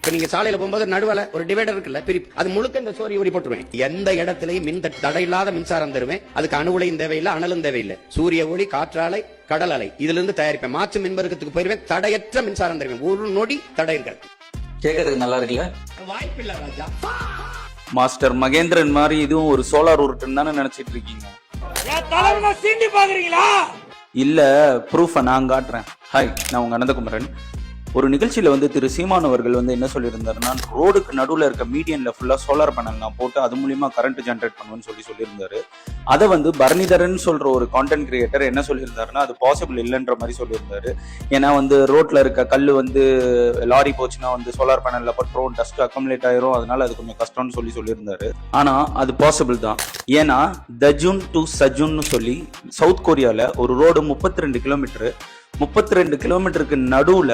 இப்ப நீங்க சாலையில போகும்போது நடுவல ஒரு டிவைடர் இருக்குல்ல பிரிப்பு, அது முழுக்க இந்த சோரி ஊறி போட்டுருவேன். எந்த இடத்துலயும் மின் தடை இல்லாத மின்சாரம் தருவேன். அதுக்கு அணுவுலையும் தேவையில்லை, அனலும் தேவையில்லை. சூரிய ஒளி, காற்றாலை, கடல் அலை, இதுல இருந்து தயாரிப்பேன். மாற்று மின்பருக்கத்துக்கு போயிருவேன், தடையற்ற மின்சாரம் தருவேன். ஒரு நொடி தடை இருக்காது. கேட்கறதுக்கு நல்லா இருக்குல்ல? வாய்ப்பில்லை ராஜா. மாஸ்டர் மகேந்திரன் மாதிரி இதுவும் ஒரு சோலார் உருட்டுன்னு தானே நினைச்சிட்டு இருக்கீங்க? இல்ல, ப்ரூஃபை நான் காட்டுறேன். ஹாய், நான் உங்க அனந்தகுமரன். ஒரு நிகழ்ச்சியில வந்து திரு சீமான் அவர்கள் வந்து என்ன சொல்லியிருந்தாருன்னா, ரோடுக்கு நடுவில் இருக்க மீடியன்ல ஃபுல்லா சோலார் பேனல் நான் போட்டு அது மூலியமா கரண்ட் ஜென்ரேட் பண்ணுவேன்னு சொல்லியிருந்தாரு. அதை வந்து பரணிதரன் சொல்ற ஒரு கான்டென்ட் கிரியேட்டர் என்ன சொல்லியிருந்தாருன்னா, அது பாசிபிள் இல்லைன்ற மாதிரி சொல்லியிருந்தாரு. ஏன்னா வந்து ரோட்ல இருக்க கல் வந்து லாரி போச்சுன்னா வந்து சோலார் பேனல்ல பட்ரோம், டஸ்ட் அக்கமுலேட் ஆயிரும், அதனால அது கொஞ்சம் கஷ்டம்னு சொல்லியிருந்தாரு. ஆனா அது பாசிபிள் தான். ஏன்னா தஜுன் டு சஜுன்னு சொல்லி சவுத் கொரியால ஒரு ரோடு 32 கிலோமீட்டர், 32 கிலோமீட்டருக்கு நடுவுல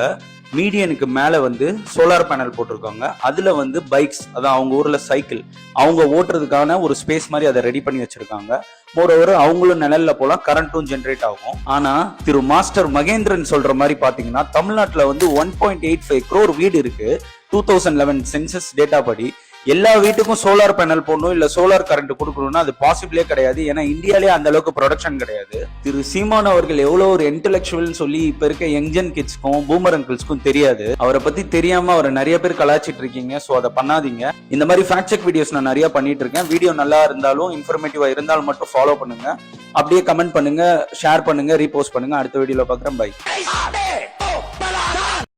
மீடியனுக்கு மேல வந்து சோலார் பேனல் போட்டிருக்காங்க. அதுல வந்து பைக்ஸ், அதான் அவங்க ஊர்ல சைக்கிள், அவங்க ஓட்டுறதுக்கான ஒரு ஸ்பேஸ் மாதிரி அதை ரெடி பண்ணி வச்சிருக்காங்க. மோரோவர் அவங்களும் நிழல்ல போலாம், கரண்ட்டும் ஜென்ரேட் ஆகும். ஆனா திரு மாஸ்டர் மகேந்திரன் சொல்ற மாதிரி பாத்தீங்கன்னா, தமிழ்நாட்டுல வந்து 1.85 crore வீடு இருக்கு. 2011 சென்சஸ் டேட்டா படி எல்லா வீட்டுக்கும் சோலார் பேனல் போடணும், இல்ல சோலார் கரண்ட் கொடுக்கணும்னா அது பாசிபிளே கிடையாது. ஏன்னா இந்தியாலே அந்த அளவுக்கு ப்ரொடக்ஷன் கிடையாது. திரு சீமான் அவர்கள் எவ்வளவு ஒரு இன்டெலெக்சுவல் சொல்லி இப்ப இருக்க யங்ஜன் கிட்ஸ்க்கும் பூமர் அங்கிள்ஸ்க்கும் தெரியாது. அவரை பத்தி தெரியாம அவரை நிறைய பேர் கலாச்சிட்டு இருக்கீங்க. சோ அதை பண்ணாதீங்க. இந்த மாதிரி ஃபேக்ட் செக் வீடியோஸ் நான் நிறைய பண்ணிட்டு இருக்கேன். வீடியோ நல்லா இருந்தாலும் இன்ஃபர்மேட்டிவா இருந்தாலும் மட்டும் ஃபாலோ பண்ணுங்க. அப்படியே கமெண்ட் பண்ணுங்க, ஷேர் பண்ணுங்க, ரீபோஸ்ட் பண்ணுங்க. அடுத்த வீடியோல பாக்குறேன். பை.